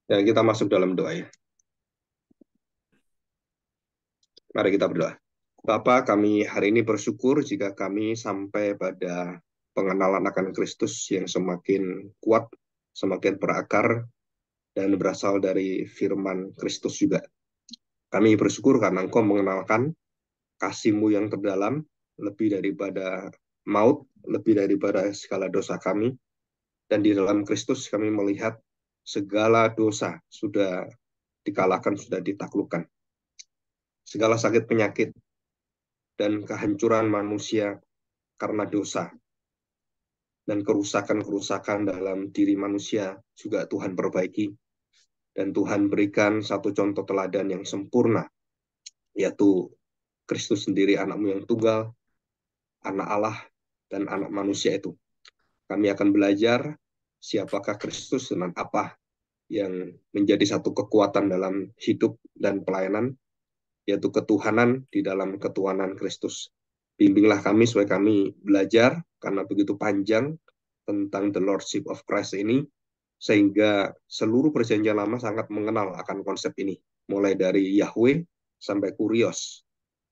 Ya, kita masuk dalam doa ya. Mari kita berdoa. Bapa, kami hari ini bersyukur jika kami sampai pada pengenalan akan Kristus yang semakin kuat, semakin berakar, dan berasal dari firman Kristus juga. Kami bersyukur karena Engkau mengenalkan kasih-Mu yang terdalam, lebih daripada maut, lebih daripada segala dosa kami, dan di dalam Kristus kami melihat segala dosa sudah dikalahkan, sudah ditaklukkan. Segala sakit penyakit dan kehancuran manusia karena dosa dan kerusakan-kerusakan dalam diri manusia juga Tuhan perbaiki, dan Tuhan berikan satu contoh teladan yang sempurna, yaitu Kristus sendiri, anakmu yang tunggal, anak Allah dan anak manusia itu. Kami akan belajar siapakah Kristus dan apa yang menjadi satu kekuatan dalam hidup dan pelayanan, yaitu ketuhanan di dalam ketuhanan Kristus. Bimbinglah kami supaya kami belajar, karena begitu panjang tentang the Lordship of Christ ini, sehingga seluruh perjanjian lama sangat mengenal akan konsep ini, mulai dari Yahweh sampai Kurios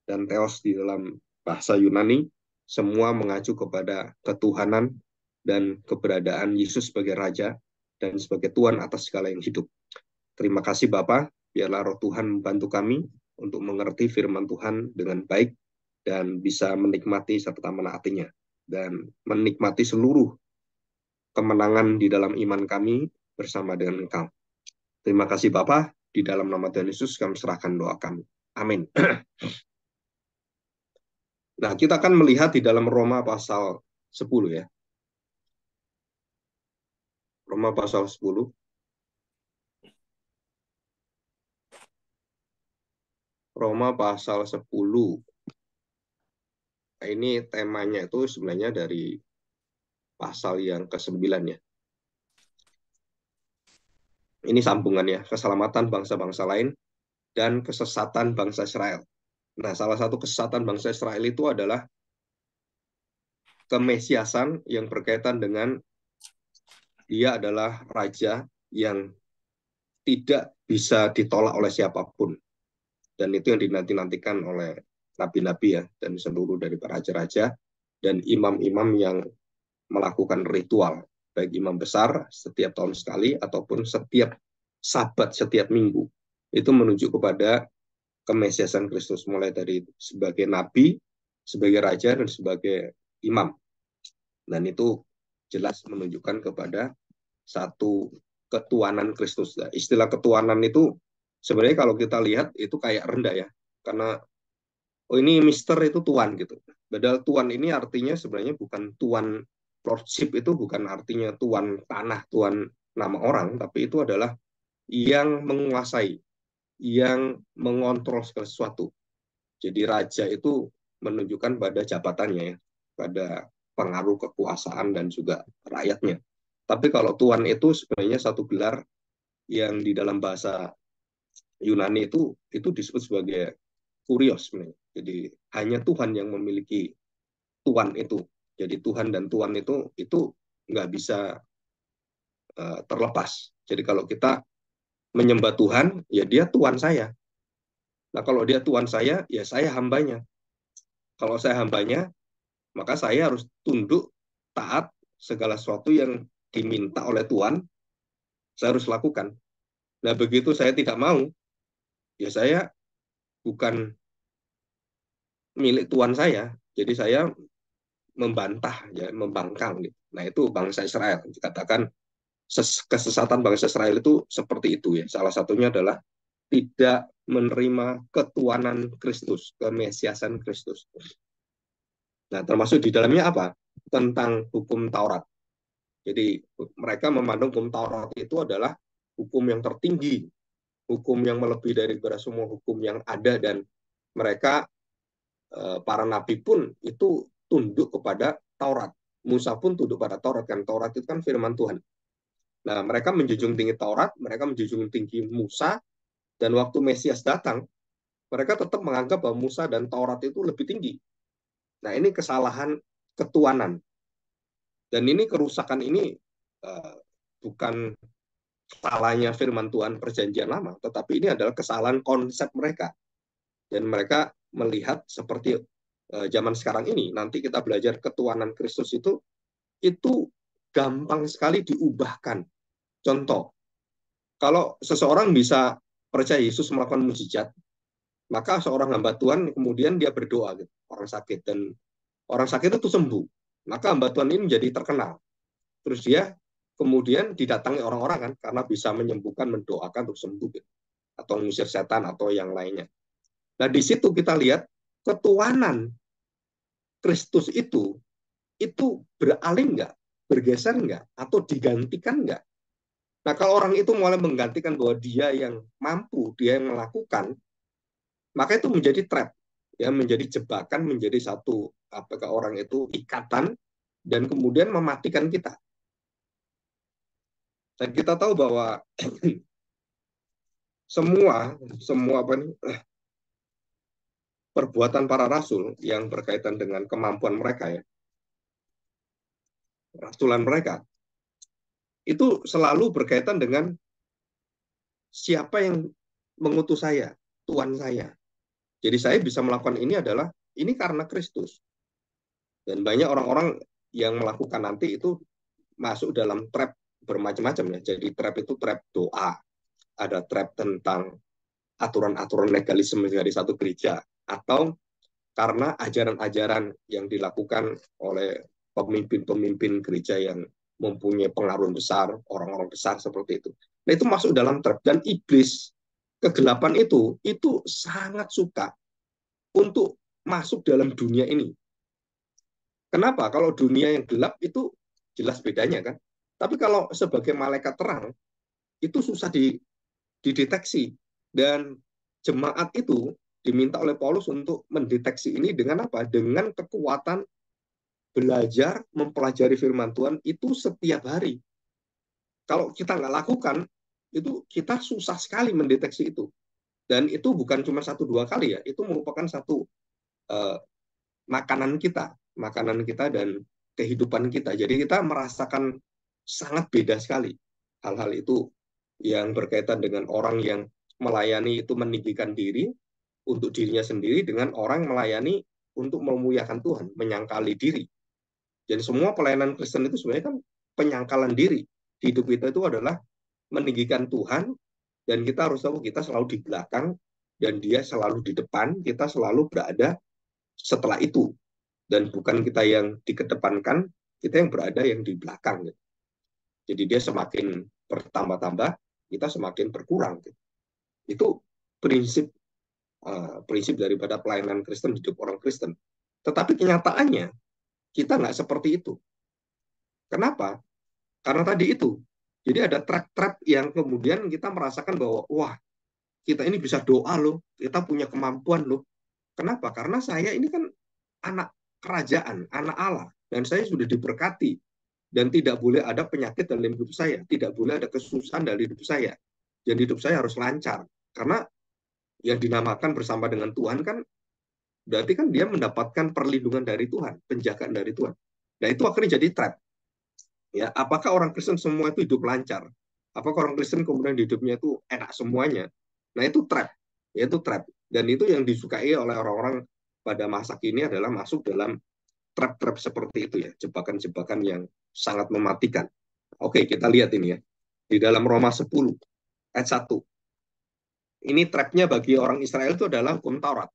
dan Theos di dalam bahasa Yunani, semua mengacu kepada ketuhanan dan keberadaan Yesus sebagai Raja dan sebagai Tuhan atas segala yang hidup. Terima kasih Bapa, biarlah roh Tuhan membantu kami untuk mengerti firman Tuhan dengan baik dan bisa menikmati serta menaatinya, dan menikmati seluruh kemenangan di dalam iman kami bersama dengan Engkau. Terima kasih Bapa, di dalam nama Tuhan Yesus kami serahkan doa kami. Amin. Nah, kita akan melihat di dalam Roma pasal 10 ya. Roma pasal 10. Roma pasal 10. Nah, ini temanya itu sebenarnya dari pasal yang ke-9 ya. Ini sambungannya, keselamatan bangsa-bangsa lain dan kesesatan bangsa Israel. Nah, salah satu kesesatan bangsa Israel itu adalah kemesiasan yang berkaitan dengan dia adalah raja yang tidak bisa ditolak oleh siapapun. Dan itu yang dinanti-nantikan oleh nabi-nabi ya, dan seluruh dari para raja-raja dan imam-imam yang melakukan ritual, baik imam besar setiap tahun sekali ataupun setiap sabat, setiap minggu. Itu menunjuk kepada kemesiasan Kristus, mulai dari sebagai nabi, sebagai raja, dan sebagai imam. Dan itu jelas menunjukkan kepada satu ketuanan Kristus. Nah, istilah ketuanan itu sebenarnya kalau kita lihat itu kayak rendah ya, karena oh ini Mister itu tuan gitu. Padahal tuan ini artinya sebenarnya bukan tuan, lordship itu bukan artinya tuan tanah, tuan nama orang, tapi itu adalah yang menguasai, yang mengontrol segala sesuatu. Jadi raja itu menunjukkan pada jabatannya ya, pada pengaruh kekuasaan dan juga rakyatnya. Tapi kalau tuan itu sebenarnya satu gelar yang di dalam bahasa Yunani itu disebut sebagai kurios sebenarnya. Jadi hanya Tuhan yang memiliki tuan itu. Jadi Tuhan dan tuan itu nggak bisa terlepas. Jadi kalau kita menyembah Tuhan, ya dia tuan saya. Nah kalau dia tuan saya, ya saya hambanya. Kalau saya hambanya, maka saya harus tunduk, taat, segala sesuatu yang diminta oleh Tuhan, saya harus lakukan. Nah begitu saya tidak mau, ya saya bukan milik Tuhan saya, jadi saya membantah, ya membangkang. Gitu. Nah itu bangsa Israel. Dikatakan kesesatan bangsa Israel itu seperti itu ya. Salah satunya adalah tidak menerima ketuanan Kristus, kemesiasan Kristus. Nah, termasuk di dalamnya apa? Tentang hukum Taurat. Jadi mereka memandang hukum Taurat itu adalah hukum yang tertinggi, hukum yang melebihi daripada semua hukum yang ada, dan mereka para nabi pun itu tunduk kepada Taurat. Musa pun tunduk pada Taurat, kan Taurat itu kan firman Tuhan. Nah, mereka menjunjung tinggi Taurat, mereka menjunjung tinggi Musa, dan waktu Mesias datang, mereka tetap menganggap bahwa Musa dan Taurat itu lebih tinggi. Nah, ini kesalahan ketuanan. Dan ini kerusakan ini bukan salahnya firman Tuhan perjanjian lama, tetapi ini adalah kesalahan konsep mereka. Dan mereka melihat seperti zaman sekarang ini, nanti kita belajar ketuhanan Kristus itu gampang sekali diubahkan. Contoh, kalau seseorang bisa percaya Yesus melakukan mujizat, maka seorang hamba Tuhan kemudian dia berdoa gitu, orang sakit, dan orang sakit itu sembuh. Maka hamba Tuhan ini menjadi terkenal. Terus dia kemudian didatangi orang-orang kan, karena bisa menyembuhkan, mendoakan untuk sembuh gitu, atau mengusir setan atau yang lainnya. Nah, di situ kita lihat ketuhanan Kristus itu beralih nggak, bergeser nggak, atau digantikan nggak. Nah, kalau orang itu mulai menggantikan bahwa dia yang mampu, dia yang melakukan, maka itu menjadi trap, ya, menjadi jebakan, menjadi satu apakah orang itu ikatan dan kemudian mematikan kita. Dan kita tahu bahwa semua apa nih, perbuatan para rasul yang berkaitan dengan kemampuan mereka, ya, rasulan mereka itu selalu berkaitan dengan siapa yang mengutus saya, Tuhan saya. Jadi saya bisa melakukan ini adalah ini karena Kristus. Dan banyak orang-orang yang melakukan nanti itu masuk dalam trap bermacam-macam, ya. Jadi trap itu trap doa, ada trap tentang aturan-aturan legalisme dari satu gereja, atau karena ajaran-ajaran yang dilakukan oleh pemimpin-pemimpin gereja yang mempunyai pengaruh besar, orang-orang besar seperti itu. Nah, itu masuk dalam trap, dan iblis kegelapan itu sangat suka untuk masuk dalam dunia ini. Kenapa? Kalau dunia yang gelap itu jelas bedanya kan. Tapi kalau sebagai malaikat terang itu susah dideteksi, dan jemaat itu diminta oleh Paulus untuk mendeteksi ini dengan apa? Dengan kekuatan belajar, mempelajari firman Tuhan itu setiap hari. Kalau kita nggak lakukan, itu kita susah sekali mendeteksi itu. Dan itu bukan cuma satu dua kali, ya, itu merupakan satu uh, makanan kita dan kehidupan kita. Jadi kita merasakan sangat beda sekali hal-hal itu yang berkaitan dengan orang yang melayani itu meninggikan diri untuk dirinya sendiri, dengan orang melayani untuk memuliakan Tuhan, menyangkali diri. Jadi semua pelayanan Kristen itu sebenarnya kan penyangkalan diri. Hidup kita itu adalah meninggikan Tuhan, dan kita harus tahu kita selalu di belakang dan dia selalu di depan, kita selalu berada setelah itu. Dan bukan kita yang dikedepankan, kita yang berada yang di belakang. Jadi dia semakin bertambah-tambah, kita semakin berkurang. Itu prinsip prinsip daripada pelayanan Kristen, hidup orang Kristen. Tetapi kenyataannya kita nggak seperti itu. Kenapa? Karena tadi itu. Jadi ada trap-trap yang kemudian kita merasakan bahwa wah, kita ini bisa doa loh, kita punya kemampuan loh. Kenapa? Karena saya ini kan anak kerajaan, anak Allah, dan saya sudah diberkati, dan tidak boleh ada penyakit dalam hidup saya, tidak boleh ada kesusahan dalam hidup saya, dan hidup saya harus lancar. Karena yang dinamakan bersama dengan Tuhan kan berarti kan dia mendapatkan perlindungan dari Tuhan, penjagaan dari Tuhan. Nah, itu akhirnya jadi trap. Ya, apakah orang Kristen semua itu hidup lancar? Apakah orang Kristen kemudian hidupnya itu enak semuanya? Nah, itu trap. Yaitu trap. Dan itu yang disukai oleh orang-orang pada masa kini adalah masuk dalam trap-trap seperti itu, ya, jebakan-jebakan yang sangat mematikan. Oke, kita lihat ini, ya. Di dalam Roma 10 ayat 1. Ini trapnya bagi orang Israel itu adalah hukum Taurat,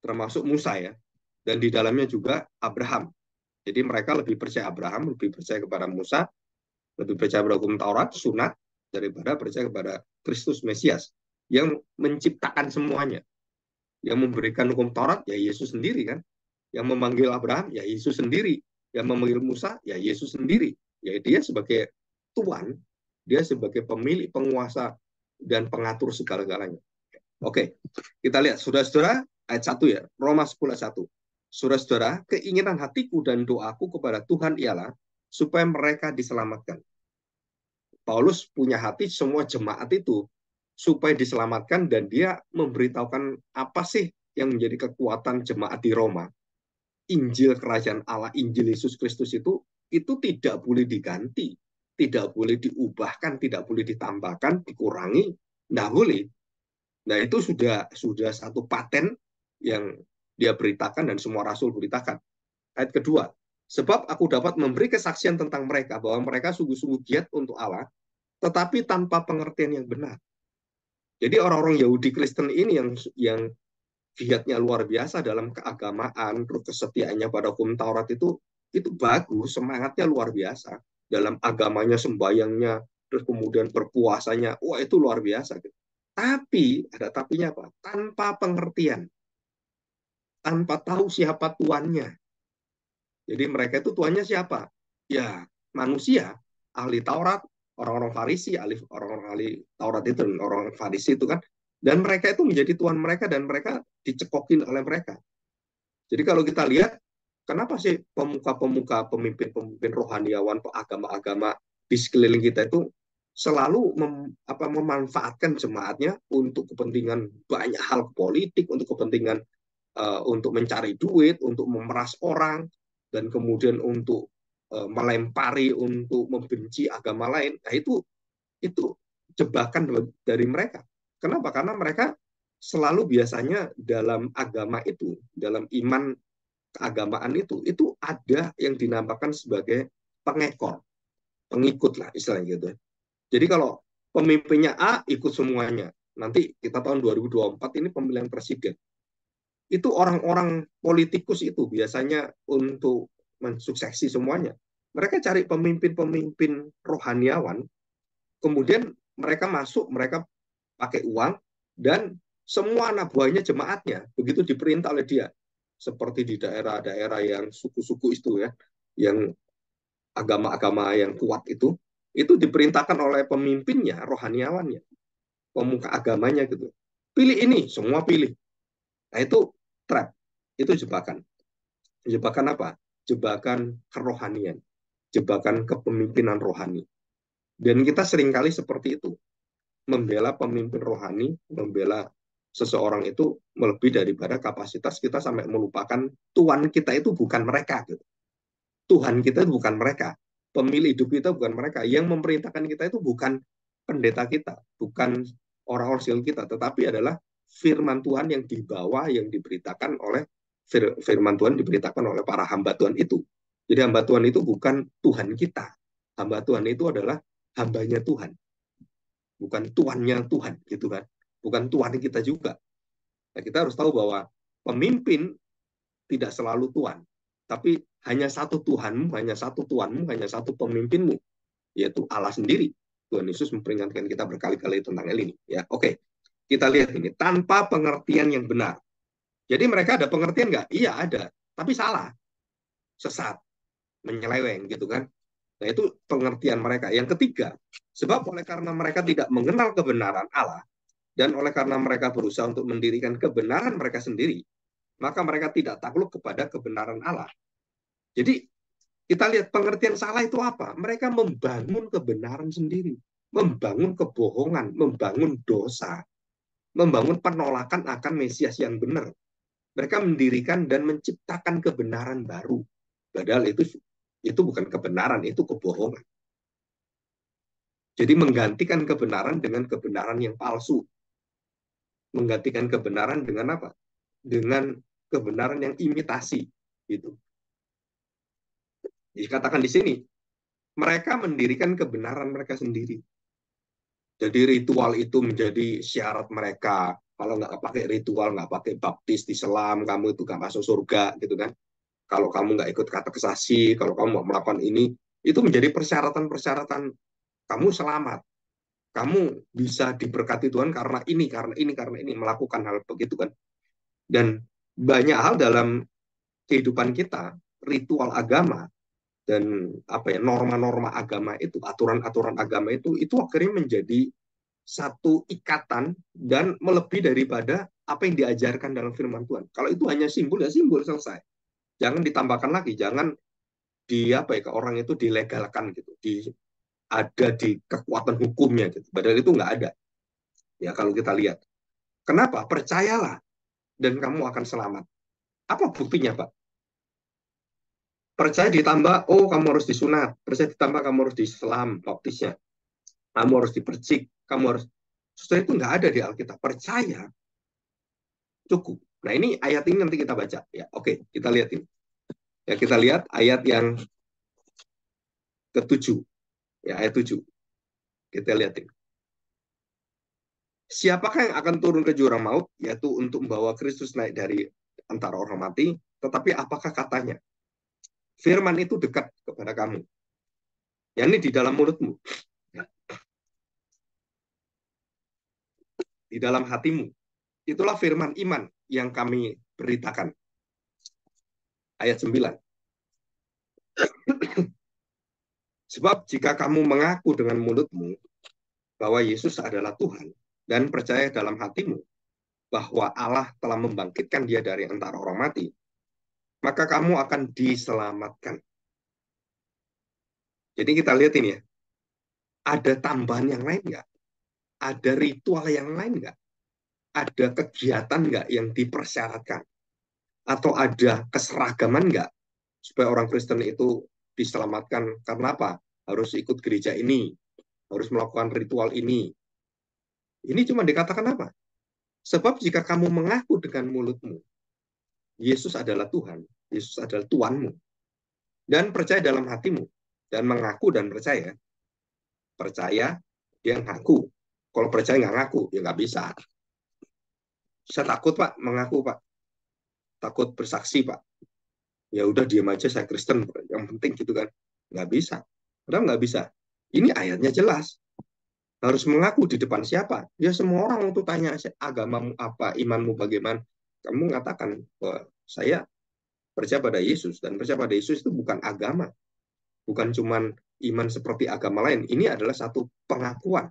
termasuk Musa, ya. Dan di dalamnya juga Abraham. Jadi mereka lebih percaya Abraham, lebih percaya kepada Musa, lebih percaya pada hukum Taurat, sunat, daripada percaya kepada Kristus Mesias yang menciptakan semuanya. Yang memberikan hukum Taurat, ya Yesus sendiri kan. Yang memanggil Abraham, ya Yesus sendiri. Yang memanggil Musa, ya Yesus sendiri. Ya dia sebagai Tuhan, dia sebagai pemilik, penguasa, dan pengatur segala-galanya. Oke, kita lihat, saudara-saudara, ayat 1, ya, Roma 10 ayat 1. Saudara-saudara, keinginan hatiku dan doaku kepada Tuhan ialah supaya mereka diselamatkan. Paulus punya hati semua jemaat itu supaya diselamatkan, dan dia memberitahukan apa sih yang menjadi kekuatan jemaat di Roma. Injil kerajaan Allah, Injil Yesus Kristus itu tidak boleh diganti. tidak boleh diubahkan, tidak boleh ditambahkan, dikurangi, nggak boleh. Nah, itu sudah satu paten yang dia beritakan dan semua rasul beritakan. Ayat kedua, sebab aku dapat memberi kesaksian tentang mereka bahwa mereka sungguh-sungguh giat untuk Allah, tetapi tanpa pengertian yang benar. Jadi orang-orang Yahudi Kristen ini yang giatnya luar biasa dalam keagamaan, terus kesetiaannya pada hukum Taurat itu bagus, semangatnya luar biasa dalam agamanya, sembayangnya, terus kemudian berpuasanya, wah itu luar biasa. Tapi ada tapinya apa? Tanpa pengertian, tanpa tahu siapa tuannya. Jadi mereka itu tuannya siapa? Ya manusia, ahli Taurat, orang-orang Farisi, orang-orang ahli Taurat itu, orang Farisi itu kan. Dan mereka itu menjadi tuan mereka dan mereka dicekokin oleh mereka. Jadi kalau kita lihat, kenapa sih pemuka-pemuka, pemimpin-pemimpin rohaniawan, agama-agama di sekeliling kita itu selalu memanfaatkan jemaatnya untuk kepentingan banyak hal politik, untuk kepentingan untuk mencari duit, untuk memeras orang, dan kemudian untuk melempari, untuk membenci agama lain. Nah, itu jebakan dari mereka. Kenapa? Karena mereka selalu biasanya dalam agama itu, dalam iman keagamaan itu ada yang dinamakan sebagai pengekor, pengikut lah istilahnya gitu. Jadi kalau pemimpinnya A ikut semuanya, nanti kita tahun 2024 ini pemilihan presiden. Itu orang-orang politikus itu biasanya untuk mensuksesi semuanya. Mereka cari pemimpin-pemimpin rohaniawan, kemudian mereka masuk, mereka pakai uang, dan semua anak buahnya jemaatnya, begitu diperintah oleh dia. Seperti di daerah-daerah yang suku-suku itu ya, yang agama-agama yang kuat itu diperintahkan oleh pemimpinnya, rohaniawannya, pemuka agamanya gitu. Pilih ini, semua pilih. Nah itu trap, itu jebakan. Jebakan apa? Jebakan kerohanian, jebakan kepemimpinan rohani. Dan kita seringkali seperti itu, membela pemimpin rohani, membela seseorang itu melebihi daripada kapasitas kita sampai melupakan Tuhan kita itu bukan mereka. Gitu. Tuhan kita itu bukan mereka. Pemilih hidup kita bukan mereka. Yang memerintahkan kita itu bukan pendeta kita, bukan orang-orang sel kita, tetapi adalah firman Tuhan yang dibawa, yang diberitakan oleh firman Tuhan diberitakan oleh para hamba Tuhan itu. Jadi hamba Tuhan itu bukan Tuhan kita. Hamba Tuhan itu adalah hambanya Tuhan. Bukan tuannya Tuhan, gitu kan. Bukan Tuhan kita juga. Nah, kita harus tahu bahwa pemimpin tidak selalu Tuhan. Tapi hanya satu Tuhanmu, hanya satu Tuhanmu, hanya satu pemimpinmu, yaitu Allah sendiri. Tuhan Yesus memperingatkan kita berkali-kali tentang hal ini. Ya, oke. Kita lihat ini, tanpa pengertian yang benar. Jadi mereka ada pengertian nggak? Iya ada, tapi salah, sesat, menyeleweng gitu kan. Nah itu pengertian mereka. Yang ketiga, sebab oleh karena mereka tidak mengenal kebenaran Allah, dan oleh karena mereka berusaha untuk mendirikan kebenaran mereka sendiri, maka mereka tidak takluk kepada kebenaran Allah. Jadi kita lihat pengertian salah itu apa? Mereka membangun kebenaran sendiri, membangun kebohongan, membangun dosa, membangun penolakan akan Mesias yang benar. Mereka mendirikan dan menciptakan kebenaran baru. Padahal itu bukan kebenaran, itu kebohongan. Jadi menggantikan kebenaran dengan kebenaran yang palsu. Menggantikan kebenaran dengan apa? Dengan kebenaran yang imitasi. Gitu. Dikatakan di sini, mereka mendirikan kebenaran mereka sendiri. Jadi ritual itu menjadi syarat mereka. Kalau nggak pakai ritual, nggak pakai baptis di Islam, kamu itu nggak masuk surga, gitu kan? Kalau kamu nggak ikut katekisasi, kalau kamu mau melakukan ini, itu menjadi persyaratan-persyaratan kamu selamat. Kamu bisa diberkati Tuhan karena ini, karena ini, karena ini, melakukan hal begitu kan. Dan banyak hal dalam kehidupan kita, ritual agama, dan apa ya norma-norma agama itu, aturan-aturan agama itu akhirnya menjadi satu ikatan dan melebihi daripada apa yang diajarkan dalam firman Tuhan. Kalau itu hanya simbol ya simbol selesai. Jangan ditambahkan lagi, jangan di apa ya ke orang itu dilegalkan gitu, ada di kekuatan hukumnya gitu. Padahal itu nggak ada. Ya kalau kita lihat. Kenapa? Percayalah dan kamu akan selamat. Apa buktinya, Pak? Percaya ditambah, oh kamu harus disunat. Percaya ditambah, kamu harus diselam baptisnya. Kamu harus dipercik. Kamu harus. Setelah itu nggak ada di Alkitab. Percaya cukup. Nah ini ayat ini nanti kita baca. Ya, oke, kita lihat ini. Ya, kita lihat ayat yang ke-7. Ya, ayat 7. Kita lihat ini. Siapakah yang akan turun ke jurang maut? Yaitu untuk membawa Kristus naik dari antara orang mati. Tetapi apakah katanya? Firman itu dekat kepada kamu. Ya, ini di dalam mulutmu. Di dalam hatimu. Itulah firman iman yang kami beritakan. Ayat 9. Sebab jika kamu mengaku dengan mulutmu bahwa Yesus adalah Tuhan dan percaya dalam hatimu bahwa Allah telah membangkitkan dia dari antara orang mati, maka kamu akan diselamatkan. Jadi kita lihat ini ya, ada tambahan yang lain nggak? Ada ritual yang lain nggak? Ada kegiatan nggak yang dipersyaratkan? Atau ada keseragaman nggak supaya orang Kristen itu diselamatkan? Karena apa? Harus ikut gereja ini, harus melakukan ritual ini. Ini cuma dikatakan apa? Sebab jika kamu mengaku dengan mulutmu, Yesus adalah Tuhan, Yesus adalah Tuanmu, dan percaya dalam hatimu, dan mengaku dan percaya dia ngaku. Kalau percaya nggak ngaku, ya nggak bisa. Saya takut Pak, mengaku Pak, takut bersaksi Pak. Ya udah diam aja, saya Kristen, yang penting gitu kan. Nggak bisa. Padahal nggak bisa. Ini ayatnya jelas. Harus mengaku di depan siapa? Ya semua orang untuk tanya agamamu apa, imanmu bagaimana. Kamu mengatakan bahwa saya percaya pada Yesus, dan percaya pada Yesus itu bukan agama, bukan cuman iman seperti agama lain. Ini adalah satu pengakuan.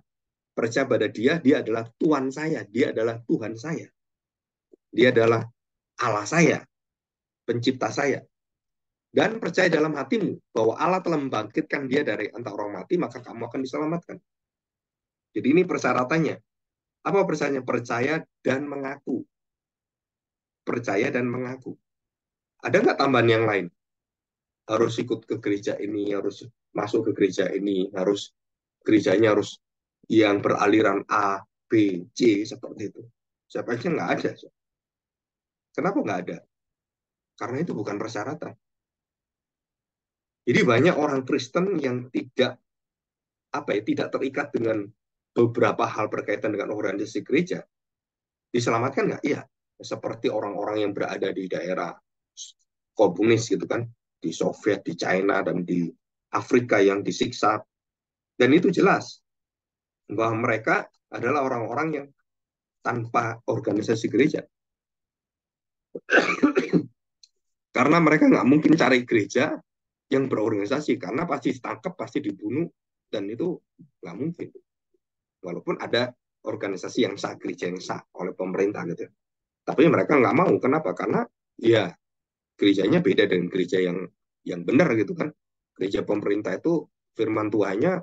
Percaya pada dia, dia adalah Tuhan saya, dia adalah Tuhan saya, dia adalah Allah saya, pencipta saya. Dan percaya dalam hatimu bahwa Allah telah membangkitkan dia dari antara orang mati, maka kamu akan diselamatkan. Jadi ini persyaratannya. Apa persyaratannya? Percaya dan mengaku. Percaya dan mengaku. Ada nggak tambahan yang lain? Harus ikut ke gereja ini, harus masuk ke gereja ini, harus gerejanya harus yang beraliran A, B, C seperti itu. Siapa aja nggak ada. Kenapa nggak ada? Karena itu bukan persyaratan. Jadi banyak orang Kristen yang tidak terikat dengan beberapa hal berkaitan dengan organisasi gereja. Diselamatkan nggak? Iya. Seperti orang-orang yang berada di daerah komunis gitu kan, di Soviet, di China, dan di Afrika yang disiksa. Dan itu jelas bahwa mereka adalah orang-orang yang tanpa organisasi gereja. Karena mereka nggak mungkin cari gereja yang berorganisasi, karena pasti ditangkap, pasti dibunuh, dan itu nggak mungkin. Walaupun ada organisasi yang sah, gereja yang sah oleh pemerintah gitu. Tapi mereka nggak mau. Kenapa? Karena ya gerejanya beda dengan gereja yang benar gitu kan. Gereja pemerintah itu firman Tuhannya,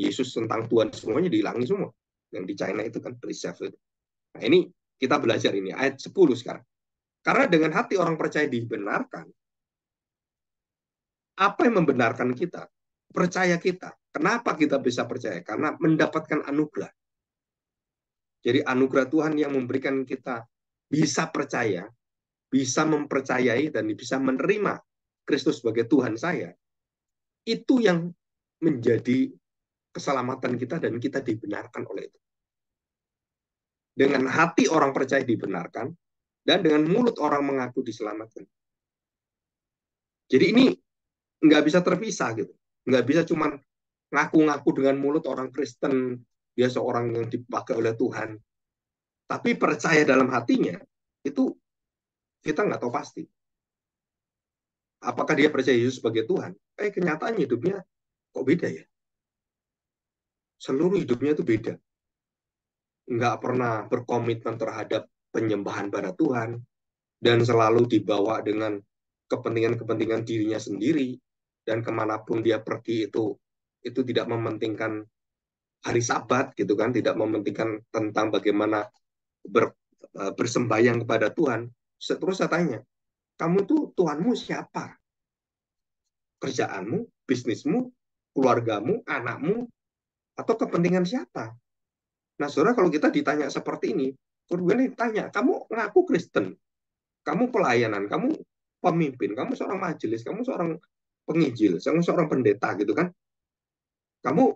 Yesus tentang Tuhan semuanya dihilangi semua. Yang di China itu kan preserve itu. Nah ini kita belajar ini ayat 10 sekarang. Karena dengan hati orang percaya dibenarkan. Apa yang membenarkan kita? Percaya kita. Kenapa kita bisa percaya? Karena mendapatkan anugerah. Jadi anugerah Tuhan yang memberikan kita bisa percaya, bisa mempercayai, dan bisa menerima Kristus sebagai Tuhan saya. Itu yang menjadi keselamatan kita, dan kita dibenarkan oleh itu. Dengan hati orang percaya dibenarkan, dan dengan mulut orang mengaku diselamatkan. Jadi ini nggak bisa terpisah gitu. Nggak bisa cuman ngaku-ngaku dengan mulut orang Kristen, dia seorang yang dipakai oleh Tuhan. Tapi percaya dalam hatinya, itu kita nggak tahu pasti. Apakah dia percaya Yesus sebagai Tuhan? Kenyataannya hidupnya kok beda ya? Seluruh hidupnya itu beda. Nggak pernah berkomitmen terhadap penyembahan pada Tuhan, dan selalu dibawa dengan kepentingan-kepentingan dirinya sendiri, dan kemanapun dia pergi itu tidak mementingkan hari Sabat gitu kan, tidak mementingkan tentang bagaimana bersembahyang kepada Tuhan. Terus saya tanya, kamu tuh Tuhanmu siapa? kerjaanmu, bisnismu, keluargamu, anakmu, atau kepentingan siapa? Nah, saudara, kalau kita ditanya seperti ini, kemudian ditanya, kamu ngaku Kristen, kamu pelayanan, kamu pemimpin, kamu seorang majelis, kamu seorang penginjil, kamu seorang pendeta gitu kan? Kamu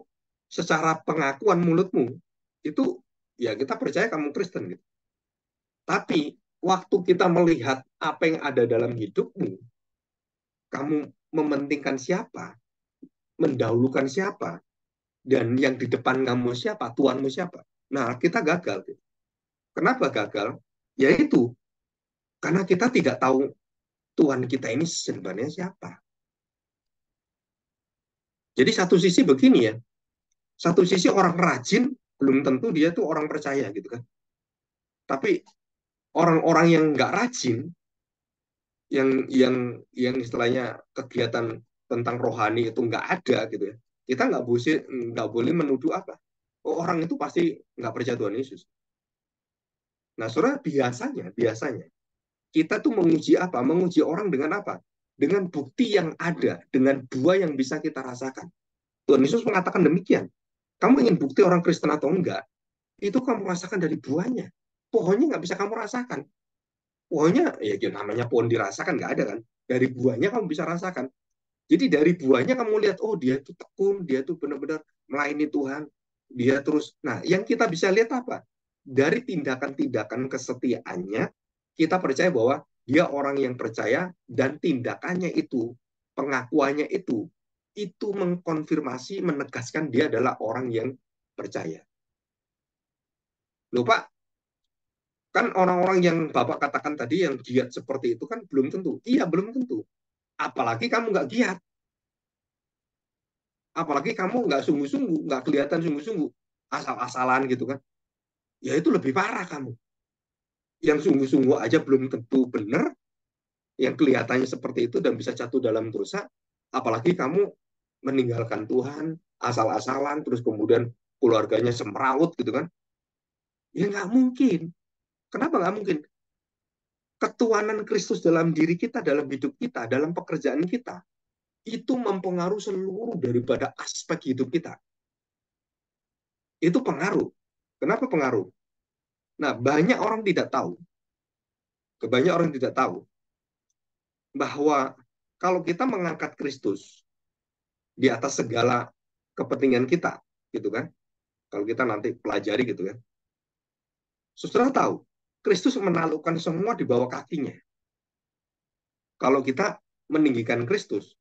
secara pengakuan mulutmu itu ya kita percaya kamu Kristen gitu. Tapi waktu kita melihat apa yang ada dalam hidupmu, kamu mementingkan siapa, mendahulukan siapa, dan yang di depan kamu siapa, Tuhanmu siapa. Nah, kita gagal. Kenapa gagal? Yaitu karena kita tidak tahu Tuhan kita ini sebenarnya siapa. Jadi satu sisi begini ya, satu sisi orang rajin belum tentu dia tuh orang percaya gitu kan. Tapi orang-orang yang nggak rajin, yang istilahnya kegiatan tentang rohani itu nggak ada gitu ya. Kita nggak boleh menuduh apa. Oh, orang itu pasti nggak percaya Tuhan Yesus. Nah, saudara, biasanya kita tuh menguji apa? Menguji orang dengan apa? Dengan bukti yang ada, dengan buah yang bisa kita rasakan. Tuhan Yesus mengatakan demikian. Kamu ingin bukti orang Kristen atau enggak? Itu kamu rasakan dari buahnya. Pohonnya nggak bisa kamu rasakan. Pohonnya, ya namanya pohon dirasakan, nggak ada kan. Dari buahnya kamu bisa rasakan. Jadi dari buahnya kamu lihat, oh dia itu tekun, dia itu benar-benar melayani Tuhan. Dia terus, nah yang kita bisa lihat apa? Dari tindakan-tindakan kesetiaannya, kita percaya bahwa dia orang yang percaya dan tindakannya itu, pengakuannya itu mengkonfirmasi, menegaskan dia adalah orang yang percaya. Loh Pak, kan orang-orang yang Bapak katakan tadi yang giat seperti itu kan belum tentu. Iya, belum tentu. Apalagi kamu nggak giat. Apalagi kamu nggak sungguh-sungguh, nggak kelihatan sungguh-sungguh. Asal-asalan gitu kan. Ya itu lebih parah kamu. Yang sungguh-sungguh aja belum tentu benar, yang kelihatannya seperti itu dan bisa jatuh dalam dosa. Apalagi kamu meninggalkan Tuhan, asal-asalan, terus kemudian keluarganya semrawut gitu kan. Ya nggak mungkin. Kenapa nggak mungkin? Ketuhanan Kristus dalam diri kita, dalam hidup kita, dalam pekerjaan kita, itu mempengaruhi seluruh daripada aspek hidup kita. Itu pengaruh. Kenapa pengaruh? Nah, banyak orang tidak tahu, banyak orang tidak tahu bahwa kalau kita mengangkat Kristus di atas segala kepentingan kita, gitu kan? Kalau kita nanti pelajari gitu kan, saudara tahu, Kristus menaklukkan semua di bawah kakinya. Kalau kita meninggikan Kristus,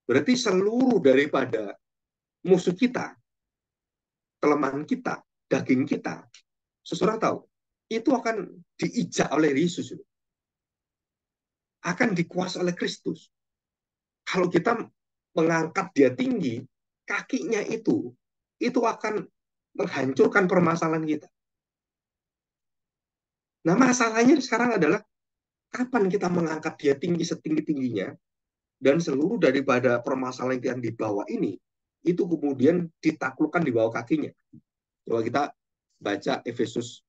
berarti seluruh daripada musuh kita, kelemahan kita, daging kita, saudara tahu, itu akan diijak oleh Yesus, akan dikuasai oleh Kristus. Kalau kita mengangkat dia tinggi, kakinya itu akan menghancurkan permasalahan kita. Nah, masalahnya sekarang adalah kapan kita mengangkat dia tinggi setinggi-tingginya dan seluruh daripada permasalahan yang di bawah ini itu kemudian ditaklukkan di bawah kakinya. Coba kita baca Efesus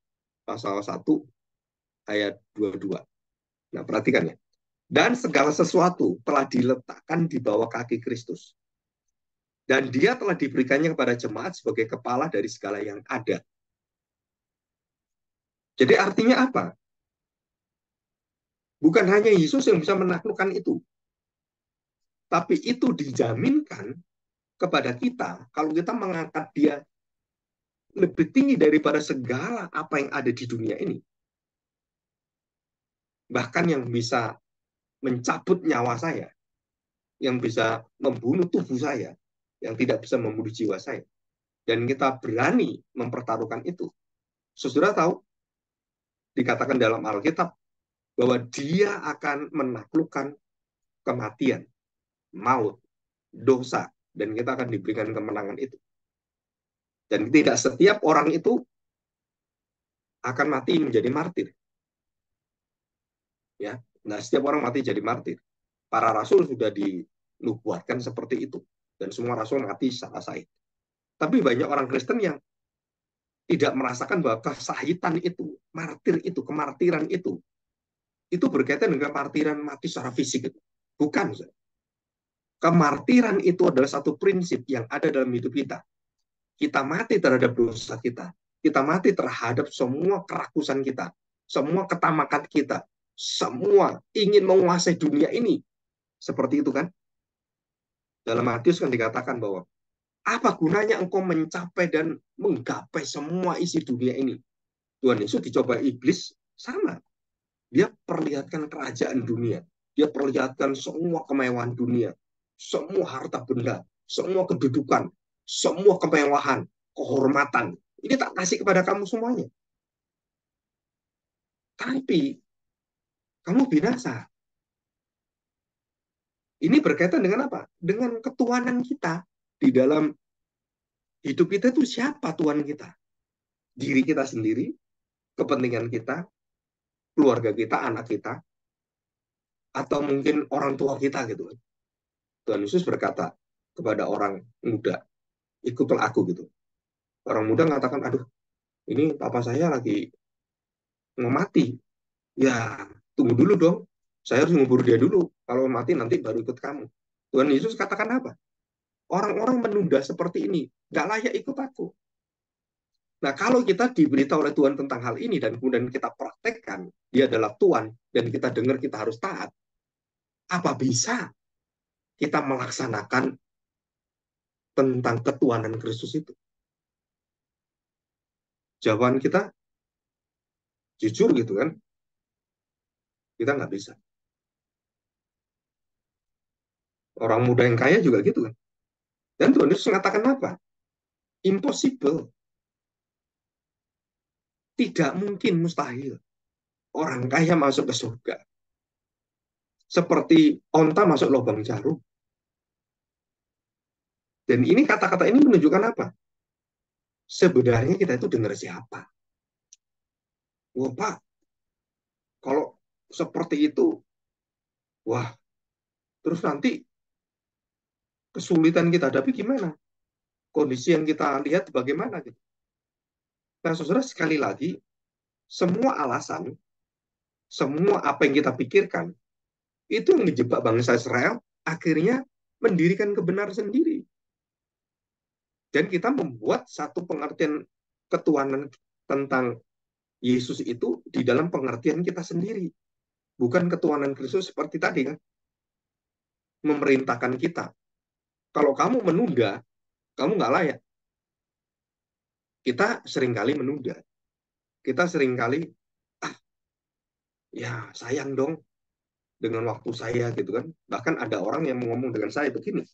pasal 1 ayat 22. Nah, perhatikan ya. Dan segala sesuatu telah diletakkan di bawah kaki Kristus. Dan dia telah diberikannya kepada jemaat sebagai kepala dari segala yang ada. Jadi artinya apa? Bukan hanya Yesus yang bisa menaklukkan itu. Tapi itu dijaminkan kepada kita kalau kita mengangkat dia lebih tinggi daripada segala apa yang ada di dunia ini. Bahkan yang bisa mencabut nyawa saya, yang bisa membunuh tubuh saya, yang tidak bisa membunuh jiwa saya. Dan kita berani mempertaruhkan itu. Saudara tahu, dikatakan dalam Alkitab, bahwa dia akan menaklukkan kematian, maut, dosa, dan kita akan diberikan kemenangan itu. Dan tidak setiap orang itu akan mati menjadi martir. Ya, nah setiap orang mati jadi martir. Para rasul sudah dinubuatkan seperti itu, dan semua rasul mati secara sahih. Tapi banyak orang Kristen yang tidak merasakan bahwa kesahitan itu, martir itu, kemartiran itu berkaitan dengan martiran mati secara fisik. Bukan. Kemartiran itu adalah satu prinsip yang ada dalam hidup kita. Kita mati terhadap dosa kita. Kita mati terhadap semua kerakusan kita, semua ketamakan kita, semua ingin menguasai dunia ini. Seperti itu kan? Dalam Matius kan dikatakan bahwa apa gunanya engkau mencapai dan menggapai semua isi dunia ini? Tuhan Yesus dicoba iblis sama. Dia perlihatkan kerajaan dunia. Dia perlihatkan semua kemewahan dunia. Semua harta benda. Semua kedudukan. Semua kemewahan. Kehormatan. Ini tak kasih kepada kamu semuanya. Tapi kamu binasa. Ini berkaitan dengan apa? Dengan ketuhanan kita. Di dalam hidup kita itu siapa Tuhan kita? Diri kita sendiri, kepentingan kita, keluarga kita, anak kita, atau mungkin orang tua kita gitu. Tuhan Yesus berkata kepada orang muda, ikutlah aku gitu. Orang muda mengatakan, aduh, ini papa saya lagi mau mati. Ya, tunggu dulu dong. Saya harus ngubur dia dulu. Kalau mati nanti baru ikut kamu. Tuhan Yesus katakan apa? Orang-orang menunda seperti ini, nggak layak ikut aku. Nah, kalau kita diberitahu oleh Tuhan tentang hal ini dan kemudian kita praktekkan, dia adalah Tuhan, dan kita dengar kita harus taat, apa bisa kita melaksanakan tentang ketuhanan Kristus itu? Jawaban kita jujur gitu kan, kita nggak bisa. Orang muda yang kaya juga gitu kan. Dan Tuhan Yesus mengatakan apa? Impossible. Tidak mungkin, mustahil. Orang kaya masuk ke surga. Seperti onta masuk lubang jarum. Dan ini kata-kata ini menunjukkan apa? Sebenarnya kita itu dengar siapa? Wah, Pak, kalau seperti itu, wah, terus nanti kesulitan kita hadapi gimana? Kondisi yang kita lihat bagaimana gitu. Nah, saudara, sekali lagi, semua alasan, semua apa yang kita pikirkan, itu yang dijebak bangsa Israel, akhirnya mendirikan kebenaran sendiri. Dan kita membuat satu pengertian ketuhanan tentang Yesus itu di dalam pengertian kita sendiri. Bukan ketuhanan Kristus seperti tadi kan, memerintahkan kita. Kalau kamu menunda, kamu nggak layak. Kita seringkali menunda. Kita seringkali, ah, ya sayang dong dengan waktu saya gitu kan. Bahkan ada orang yang ngomong dengan saya begini.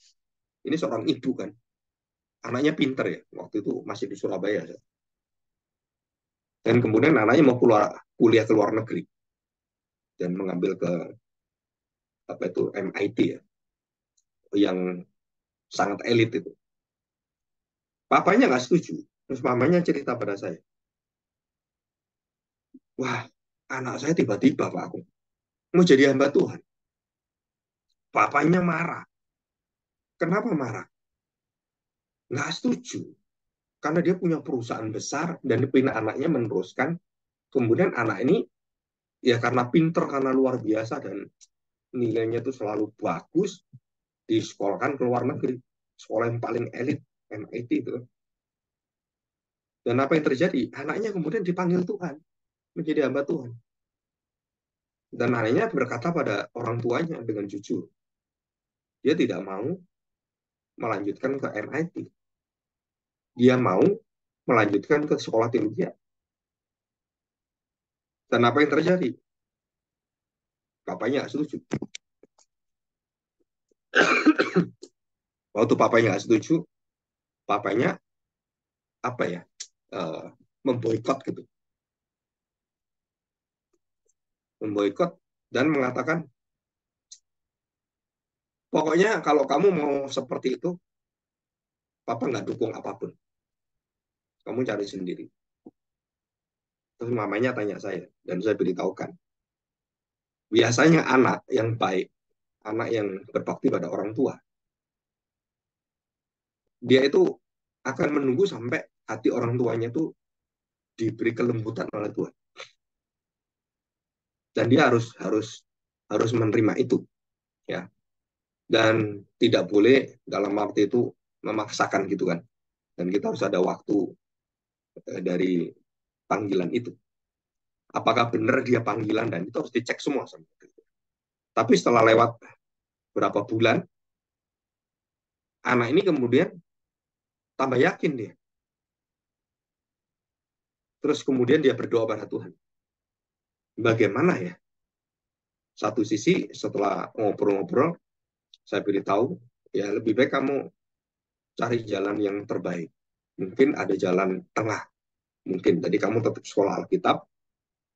Ini seorang ibu kan. Anaknya pinter ya. Waktu itu masih di Surabaya. Dan kemudian anaknya mau kuliah ke luar negeri. Dan mengambil ke apa itu MIT ya. Yang sangat elit itu. Papanya nggak setuju. Terus mamanya cerita pada saya. Wah, anak saya tiba-tiba Pak aku mau jadi hamba Tuhan. Papanya marah. Kenapa marah? Nggak setuju. Karena dia punya perusahaan besar dan pindah anaknya meneruskan. Kemudian anak ini ya karena pinter, karena luar biasa dan nilainya itu selalu bagus, disekolahkan ke luar negeri. Sekolah yang paling elit, MIT itu. Dan apa yang terjadi? Anaknya kemudian dipanggil Tuhan, menjadi hamba Tuhan. Dan anaknya berkata pada orang tuanya dengan jujur, dia tidak mau melanjutkan ke MIT. Dia mau melanjutkan ke sekolah teologi. Dan apa yang terjadi? Bapaknya nggak setuju. Waktu papanya nggak setuju, papanya apa ya, memboikot gitu, memboikot dan mengatakan, pokoknya kalau kamu mau seperti itu, papa nggak dukung apapun, kamu cari sendiri. Terus mamanya tanya saya, dan saya beritahukan, biasanya anak yang baik, anak yang berbakti pada orang tua, dia itu akan menunggu sampai hati orang tuanya itu diberi kelembutan oleh Tuhan, dan dia harus harus harus menerima itu, ya. dan tidak boleh dalam arti itu memaksakan gitu kan. Dan kita harus ada waktu dari panggilan itu. Apakah benar dia panggilan, dan itu harus dicek semua. Tapi setelah lewat berapa bulan, anak ini kemudian tambah yakin dia. Terus kemudian dia berdoa pada Tuhan. Bagaimana ya? Satu sisi setelah ngobrol-ngobrol, saya beritahu, ya lebih baik kamu cari jalan yang terbaik. Mungkin ada jalan tengah. Mungkin jadi kamu tetap sekolah Alkitab,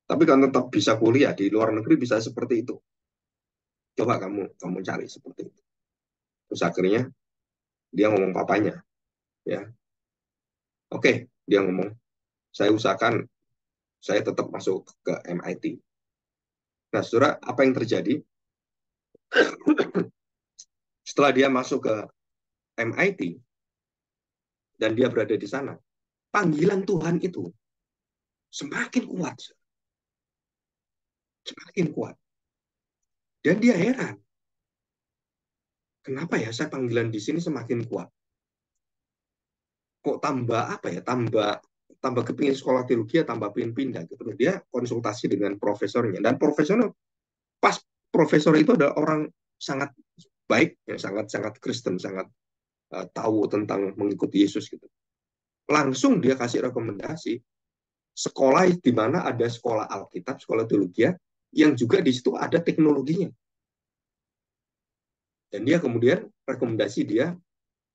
tapi kan tetap bisa kuliah di luar negeri, bisa seperti itu. Coba kamu cari seperti itu. Terus akhirnya dia ngomong papanya, ya, oke, dia ngomong, saya usahakan saya tetap masuk ke MIT. Nah, saudara, apa yang terjadi setelah dia masuk ke MIT dan dia berada di sana? Panggilan Tuhan itu semakin kuat, semakin kuat. Dan dia heran, kenapa ya saya panggilan di sini semakin kuat? Kok tambah apa ya? Tambah kepingin sekolah teologi, ya tambah pingin pindah gitu. Dia konsultasi dengan profesornya, dan profesornya pas profesor itu adalah orang sangat baik, ya, sangat sangat Kristen, sangat tahu tentang mengikuti Yesus gitu. Langsung dia kasih rekomendasi sekolah di mana ada sekolah Alkitab, sekolah teologi, yang juga di situ ada teknologinya. Dan dia kemudian rekomendasi dia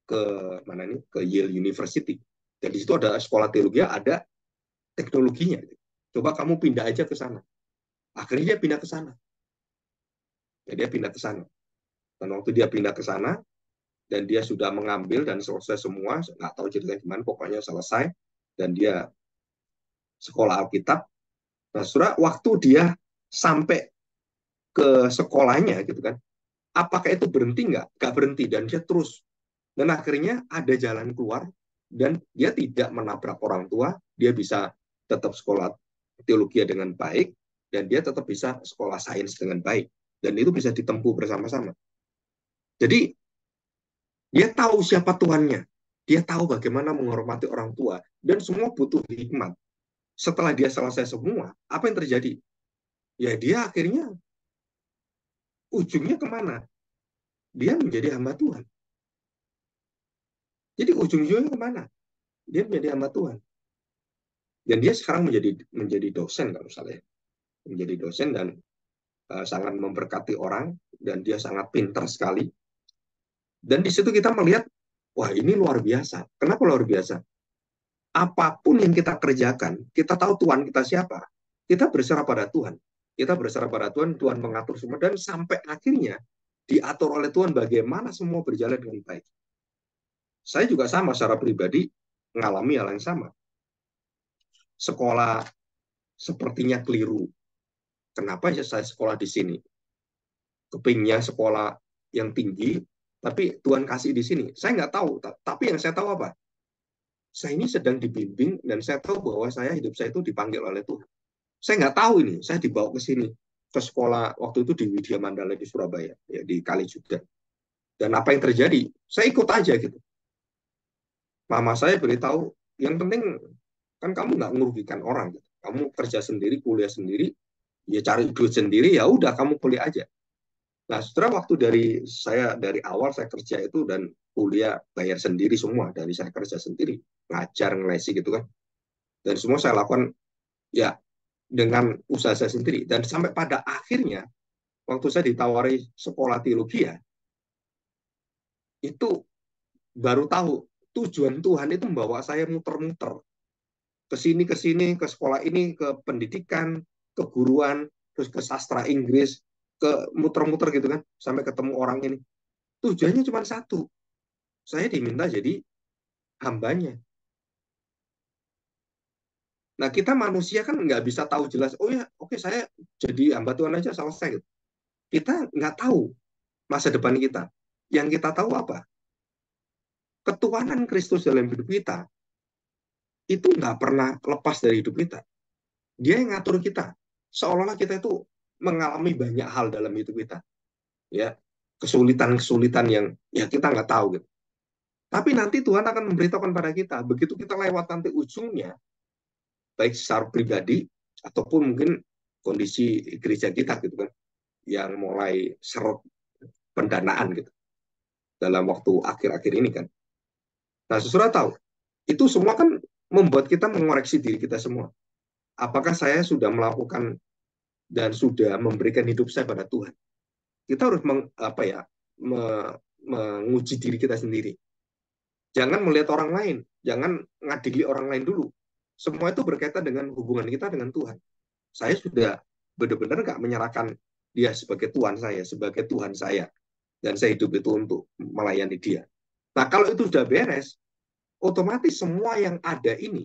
ke mana nih, ke Yale University. Dan di situ ada sekolah teologi, ada teknologinya. Coba kamu pindah aja ke sana. Akhirnya dia pindah ke sana. Ya, dia pindah ke sana. Dan waktu dia pindah ke sana, dan dia sudah mengambil dan selesai semua, nggak tahu ceritanya gimana, pokoknya selesai, dan dia sekolah Alkitab. Nah, saudara, waktu dia sampai ke sekolahnya gitu kan, apakah itu berhenti? Nggak berhenti, dan dia terus. Dan akhirnya ada jalan keluar, dan dia tidak menabrak orang tua, dia bisa tetap sekolah teologi dengan baik, dan dia tetap bisa sekolah sains dengan baik. Dan itu bisa ditempuh bersama-sama. Jadi, dia tahu siapa Tuhannya. Dia tahu bagaimana menghormati orang tua. Dan semua butuh hikmat. Setelah dia selesai semua, apa yang terjadi? Ya, dia akhirnya ujungnya kemana? Dia menjadi hamba Tuhan. Jadi ujung-ujungnya kemana? Dia menjadi hamba Tuhan. Dan dia sekarang menjadi dosen, kalau salah ya. Menjadi dosen, dan sangat memberkati orang, dan dia sangat pintar sekali. Dan di situ kita melihat, wah, ini luar biasa. Kenapa luar biasa? Apapun yang kita kerjakan, kita tahu Tuhan kita siapa. Kita berserah pada Tuhan. Kita berserah pada Tuhan, Tuhan mengatur semua, dan sampai akhirnya diatur oleh Tuhan bagaimana semua berjalan dengan baik. Saya juga sama secara pribadi mengalami hal yang sama. Sekolah sepertinya keliru. Kenapa ya saya sekolah di sini? Kepingnya sekolah yang tinggi, tapi Tuhan kasih di sini. Saya nggak tahu, tapi yang saya tahu apa? Saya ini sedang dibimbing, dan saya tahu bahwa hidup saya itu dipanggil oleh Tuhan. Saya nggak tahu ini, saya dibawa ke sini, ke sekolah waktu itu di Widya Mandala di Surabaya, ya di Kalijuda. Dan apa yang terjadi? Saya ikut aja gitu. Mama saya beritahu, yang penting kan kamu nggak merugikan orang, gitu. Kamu kerja sendiri, kuliah sendiri, ya cari duit sendiri, ya udah kamu kuliah aja. Nah, setelah waktu dari awal saya kerja itu dan kuliah bayar sendiri semua, dari saya kerja sendiri, ngajar, ngelesi gitu kan. Dan semua saya lakukan ya dengan usaha saya sendiri. Dan sampai pada akhirnya waktu saya ditawari sekolah teologi, ya, itu baru tahu tujuan Tuhan itu membawa saya muter-muter ke sini, ke sekolah ini, ke pendidikan, keguruan, terus ke sastra Inggris, ke muter-muter gitu kan, sampai ketemu orang ini. Tujuannya cuma satu, saya diminta jadi hambanya. Nah, kita manusia kan nggak bisa tahu jelas, oh ya, oke, saya jadi hamba Tuhan aja selesai. Kita nggak tahu masa depan kita. Yang kita tahu apa? Ketuhanan Kristus dalam hidup kita itu nggak pernah lepas dari hidup kita. Dia yang ngatur kita. Seolah-olah kita itu mengalami banyak hal dalam hidup kita. Ya, kesulitan-kesulitan yang ya kita nggak tahu gitu. Tapi nanti Tuhan akan memberitahukan pada kita, begitu kita lewat nanti ujungnya, baik secara pribadi ataupun mungkin kondisi gereja kita gitu kan, yang mulai seret pendanaan gitu dalam waktu akhir-akhir ini kan. Nah, saudara tahu, itu semua kan membuat kita mengoreksi diri kita semua. Apakah saya sudah melakukan dan sudah memberikan hidup saya pada Tuhan? Kita harus menguji diri kita sendiri. Jangan melihat orang lain, jangan ngadili orang lain dulu. Semua itu berkaitan dengan hubungan kita dengan Tuhan. Saya sudah benar-benar nggak menyerahkan dia sebagai Tuhan saya, sebagai Tuhan saya, dan saya hidup itu untuk melayani dia. Nah, kalau itu sudah beres, otomatis semua yang ada ini,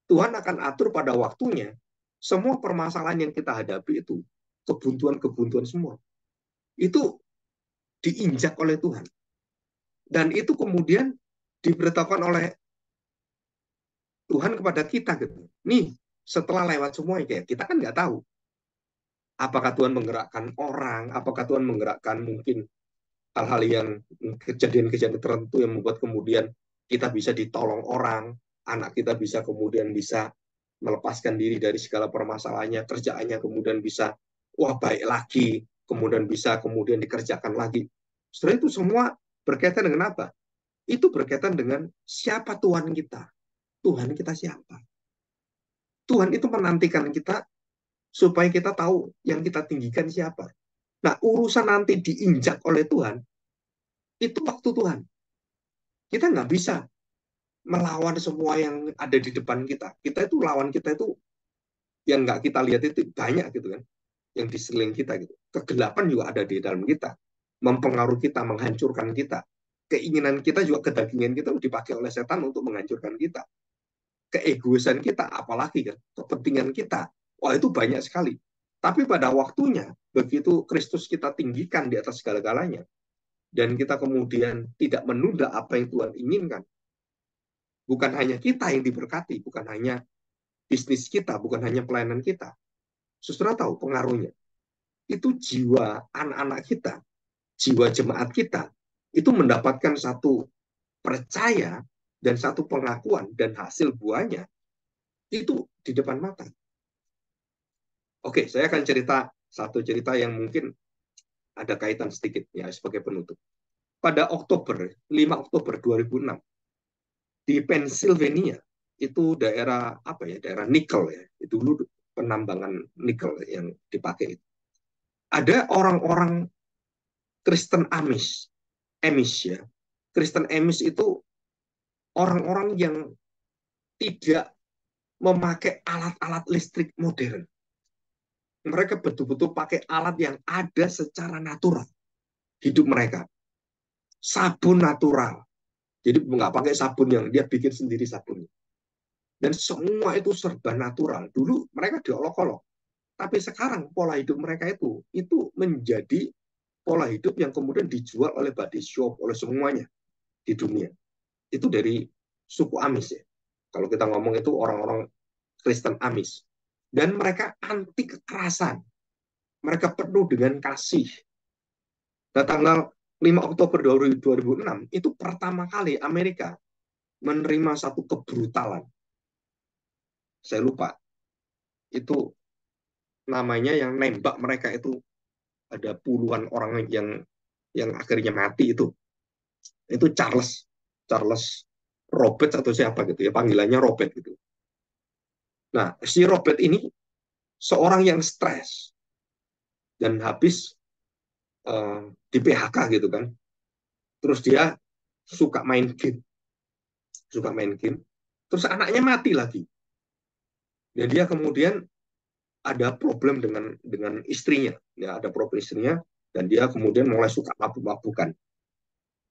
Tuhan akan atur pada waktunya. Semua permasalahan yang kita hadapi itu, kebuntuan-kebuntuan semua, itu diinjak oleh Tuhan. Dan itu kemudian diberitahukan oleh Tuhan kepada kita gitu. Nih, setelah lewat semua ya kita kan nggak tahu. Apakah Tuhan menggerakkan orang, apakah Tuhan menggerakkan mungkin hal-hal yang kejadian-kejadian tertentu yang membuat kemudian kita bisa ditolong orang, anak kita bisa kemudian bisa melepaskan diri dari segala permasalahannya, kerjaannya kemudian bisa wah baik lagi, kemudian bisa kemudian dikerjakan lagi. Setelah itu semua berkaitan dengan apa? Itu berkaitan dengan siapa Tuhan kita. Tuhan kita siapa? Tuhan itu menantikan kita supaya kita tahu yang kita tinggikan siapa. Nah, urusan nanti diinjak oleh Tuhan, itu waktu Tuhan. Kita nggak bisa melawan semua yang ada di depan kita. Kita itu lawan kita itu yang nggak kita lihat itu banyak gitu kan, yang di sekeliling kita gitu. Kegelapan juga ada di dalam kita, mempengaruhi kita, menghancurkan kita. Keinginan kita juga, kedagingan kita dipakai oleh setan untuk menghancurkan kita. Keegoisan kita, apalagi kan, kepentingan kita. Wah, itu banyak sekali. Tapi pada waktunya, begitu Kristus kita tinggikan di atas segala-galanya, dan kita kemudian tidak menunda apa yang Tuhan inginkan, bukan hanya kita yang diberkati, bukan hanya bisnis kita, bukan hanya pelayanan kita. Saudara tahu pengaruhnya. Itu jiwa anak-anak kita, jiwa jemaat kita, itu mendapatkan satu percaya dan satu pengakuan dan hasil buahnya itu di depan mata. Oke, saya akan cerita satu cerita yang mungkin ada kaitan sedikit ya sebagai penutup. Pada Oktober, 5 Oktober 2006, di Pennsylvania, itu daerah apa ya, daerah nikel ya, itu dulu penambangan nikel yang dipakai. Ada orang-orang Kristen Amish, Amish ya. Kristen Amish itu orang-orang yang tidak memakai alat-alat listrik modern. Mereka betul-betul pakai alat yang ada secara natural hidup mereka. Sabun natural. Jadi nggak pakai sabun yang dia bikin sendiri sabunnya. Dan semua itu serba natural. Dulu mereka diolok-olok. Tapi sekarang pola hidup mereka itu menjadi pola hidup yang kemudian dijual oleh body shop, oleh semuanya di dunia. Itu dari suku Amis ya. Kalau kita ngomong itu orang-orang Kristen Amis. Dan mereka anti kekerasan. Mereka penuh dengan kasih. Nah, tanggal 5 Oktober 2006 itu pertama kali Amerika menerima satu kebrutalan. Saya lupa. Itu namanya yang nembak mereka itu ada puluhan orang yang akhirnya mati itu. Itu Charles Robert atau siapa gitu ya, panggilannya Robert gitu. Nah, si Robert ini seorang yang stres dan habis di PHK gitu kan. Terus dia suka main game, suka main game. Terus anaknya mati lagi. Dan dia kemudian ada problem dengan istrinya, ya ada problem istrinya, dan dia kemudian mulai suka mabuk-mabukan.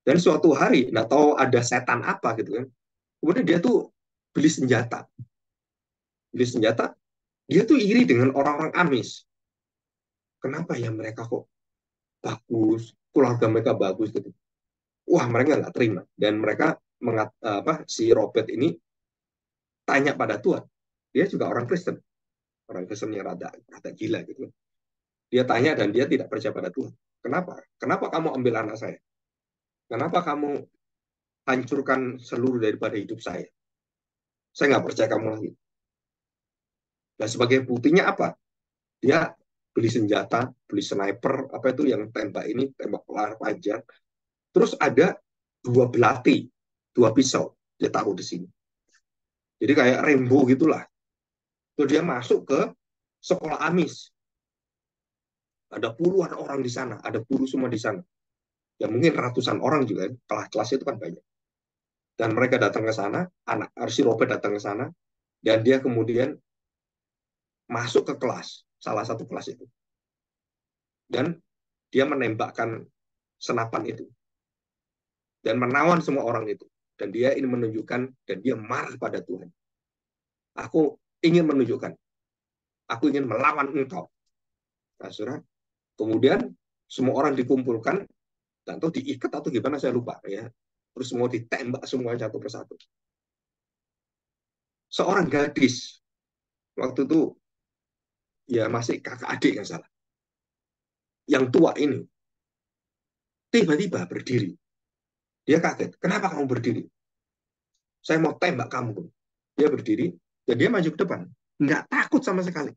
Dan suatu hari, nggak tahu ada setan apa gitu kan, kemudian dia tuh beli senjata, dia tuh iri dengan orang-orang Amis. Kenapa ya mereka kok bagus, keluarga mereka bagus gitu. Wah, mereka nggak terima dan mereka si Robert ini tanya pada Tuhan. Dia juga orang Kristen yang rada gila gitu. Dia tanya dan dia tidak percaya pada Tuhan. Kenapa? Kenapa kamu ambil anak saya? Kenapa kamu hancurkan seluruh daripada hidup saya? Saya nggak percaya kamu lagi. Nah, sebagai buktinya apa? Dia beli senjata, beli sniper, apa itu yang tembak ini, tembak pelari panjang. Terus ada dua belati, dua pisau, dia taruh di sini. Jadi kayak Rambo gitulah. Terus dia masuk ke sekolah Amis. Ada puluhan orang di sana, ada guru semua di sana. Ya mungkin ratusan orang juga, kelas-kelas itu kan banyak. Dan mereka datang ke sana, anak si Robert datang ke sana, dan dia kemudian masuk ke kelas, salah satu kelas itu. Dan dia menembakkan senapan itu. Dan menawan semua orang itu. Dan dia ini menunjukkan, dan dia marah pada Tuhan. Aku ingin menunjukkan, aku ingin melawan engkau. Nah, saudara, kemudian semua orang dikumpulkan, dan tahu diikat atau gimana saya lupa ya. Terus semua ditembak semua satu persatu. Seorang gadis waktu itu ya masih kakak adik yang salah. Yang tua ini tiba-tiba berdiri. Dia kaget. Kenapa kamu berdiri? Saya mau tembak kamu. Dia berdiri dan dia maju ke depan. Nggak takut sama sekali.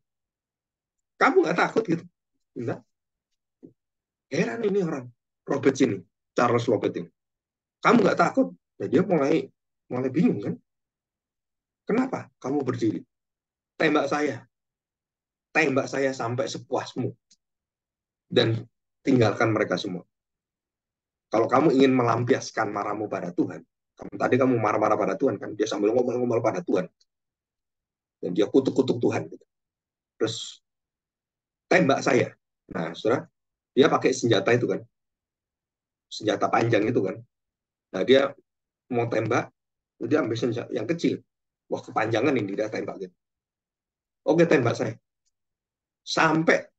Kamu nggak takut gitu? Enggak. Heran ini orang. Robert ini, Charles Robert ini. Kamu nggak takut? Ya dia mulai bingung kan? Kenapa kamu berdiri? Tembak saya. Tembak saya sampai sepuasmu. Dan tinggalkan mereka semua. Kalau kamu ingin melampiaskan marahmu pada Tuhan, kamu marah-marah pada Tuhan kan, dia sambil ngomel-ngomel pada Tuhan, dan dia kutuk-kutuk Tuhan. Gitu. Terus tembak saya. Nah, saudara, dia pakai senjata itu kan, senjata panjang itu kan. Nah, dia mau tembak, dia ambil senjata yang kecil. Wah, kepanjangan ini dia tembak gitu. Oke, tembak saya. Sampai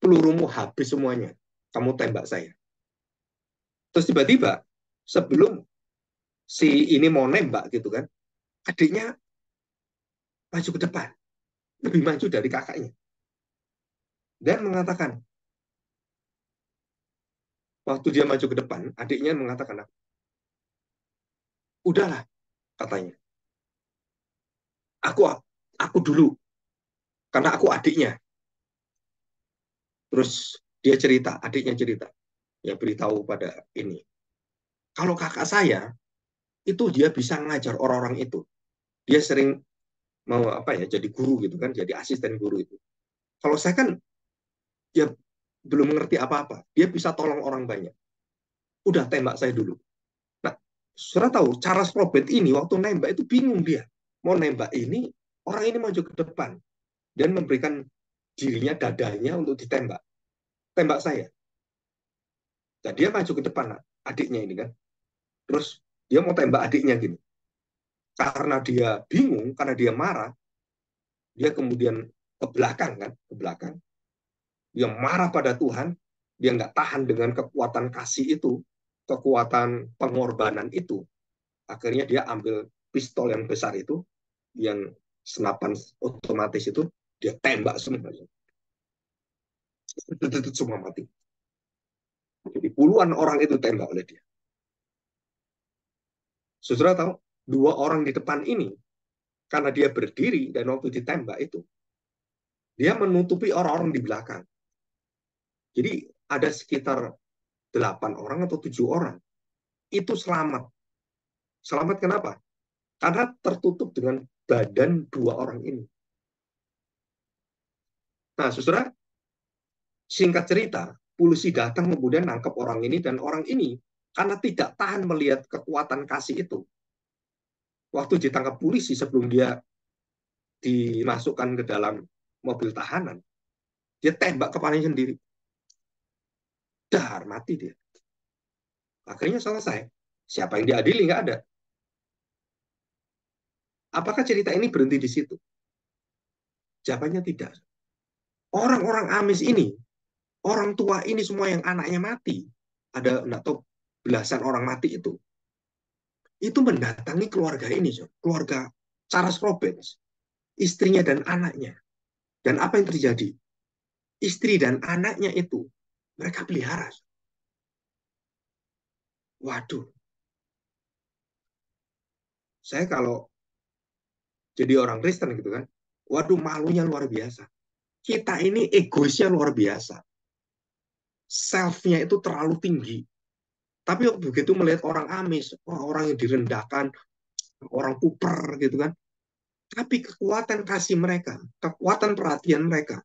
pelurumu habis semuanya. Kamu tembak saya. Terus tiba-tiba, sebelum si ini mau nembak gitu kan, adiknya maju ke depan. Lebih maju dari kakaknya. Dan mengatakan, waktu dia maju ke depan, adiknya mengatakan, udahlah, katanya. Aku aku dulu, karena aku adiknya. Terus dia cerita, adiknya cerita. Ya beritahu pada ini. Kalau kakak saya, itu dia bisa ngajar orang-orang itu. Dia sering mau apa ya, jadi guru gitu kan, jadi asisten guru itu. Kalau saya kan, ya belum mengerti apa-apa. Dia bisa tolong orang banyak. Udah tembak saya dulu. Nah, saudara tahu, Charles Robert ini waktu nembak itu bingung dia. Mau nembak ini, orang ini maju ke depan. Dan memberikan dirinya, dadanya untuk ditembak. Tembak saya. Nah, dia maju ke depan, adiknya ini kan. Terus dia mau tembak adiknya gini. Karena dia bingung, karena dia marah, dia kemudian ke belakang kan, ke belakang. Dia marah pada Tuhan, dia nggak tahan dengan kekuatan kasih itu, kekuatan pengorbanan itu. Akhirnya dia ambil pistol yang besar itu, yang senapan otomatis itu, dia tembak semua. Semua mati. Jadi puluhan orang itu tembak oleh dia. Saudara tahu, dua orang di depan ini, karena dia berdiri dan waktu ditembak itu, dia menutupi orang-orang di belakang. Jadi ada sekitar 8 orang atau 7 orang. Itu selamat. Selamat kenapa? Karena tertutup dengan badan dua orang ini. Nah, saudara, singkat cerita, polisi datang kemudian nangkep orang ini, dan orang ini karena tidak tahan melihat kekuatan kasih itu, waktu ditangkap polisi sebelum dia dimasukkan ke dalam mobil tahanan, dia tembak kepalanya sendiri. Dar, mati dia. Akhirnya selesai. Siapa yang diadili? Nggak ada. Apakah cerita ini berhenti di situ? Jawabannya tidak. Orang-orang Amis ini, orang tua ini semua yang anaknya mati, ada nggak tahu belasan orang mati itu mendatangi keluarga ini, keluarga Charles Robbins, istrinya dan anaknya. Dan apa yang terjadi? istri dan anaknya itu mereka pelihara. Waduh, saya kalau jadi orang Kristen gitu kan, waduh malunya luar biasa. Kita ini egoisnya luar biasa. Self-nya itu terlalu tinggi. Tapi begitu melihat orang amis, orang yang direndahkan, orang kuper gitu kan. Tapi kekuatan kasih mereka, kekuatan perhatian mereka,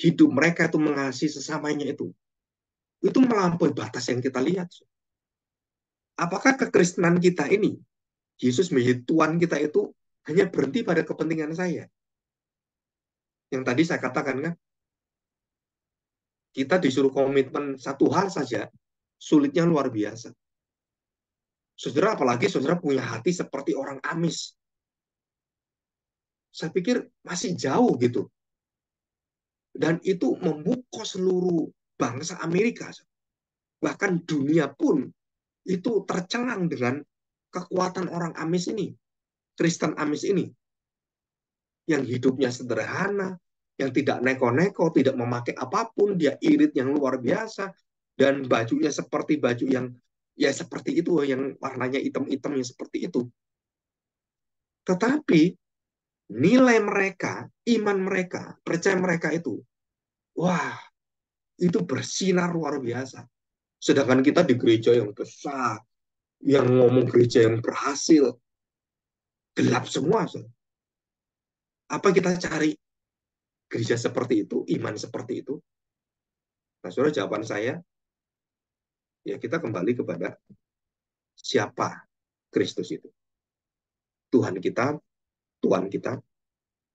hidup mereka itu mengasihi sesamanya itu melampaui batas yang kita lihat. Apakah kekristenan kita ini, Yesus menjadi Tuhan kita itu hanya berhenti pada kepentingan saya? Yang tadi saya katakan kan, kita disuruh komitmen satu hal saja, sulitnya luar biasa. Saudara, apalagi saudara punya hati seperti orang amis. Saya pikir masih jauh gitu. Dan itu memukul seluruh bangsa Amerika. Bahkan dunia pun itu tercengang dengan kekuatan orang amis ini. Kristen amis ini. Yang hidupnya sederhana, yang tidak neko-neko, tidak memakai apapun, dia irit yang luar biasa, dan bajunya seperti baju yang ya seperti itu, yang warnanya hitam-hitam yang seperti itu. Tetapi nilai mereka, iman mereka, percaya mereka itu, wah, itu bersinar luar biasa. Sedangkan kita di gereja yang besar, yang ngomong gereja yang berhasil, gelap semua. Apa kita cari gereja seperti itu, iman seperti itu? Nah, saudara, jawaban saya, ya kita kembali kepada siapa Kristus itu. Tuhan kita, Tuhan kita,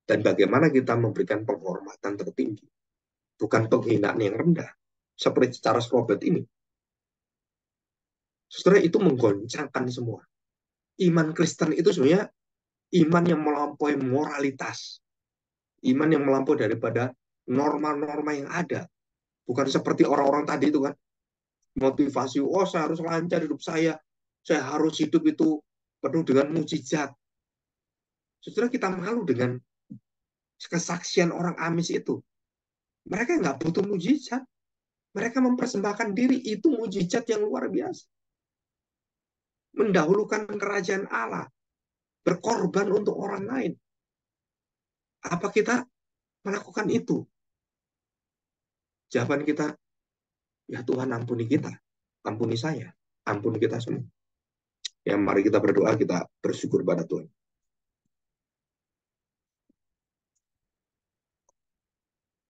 dan bagaimana kita memberikan penghormatan tertinggi. Bukan penghinaan yang rendah. Seperti Charles Robert ini. Saudara, itu menggoncangkan semua. Iman Kristen itu sebenarnya iman yang melampaui moralitas. Iman yang melampaui daripada norma-norma yang ada. Bukan seperti orang-orang tadi itu kan. Motivasi, oh saya harus lancar hidup saya harus hidup itu penuh dengan mujizat. Saudara, kita malu dengan kesaksian orang amis itu. Mereka nggak butuh mujizat. Mereka mempersembahkan diri, itu mujizat yang luar biasa. Mendahulukan kerajaan Allah. Berkorban untuk orang lain. Apa kita melakukan itu? Jawaban kita, ya Tuhan ampuni kita. Ampuni saya. Ampuni kita semua. Ya mari kita berdoa, kita bersyukur pada Tuhan.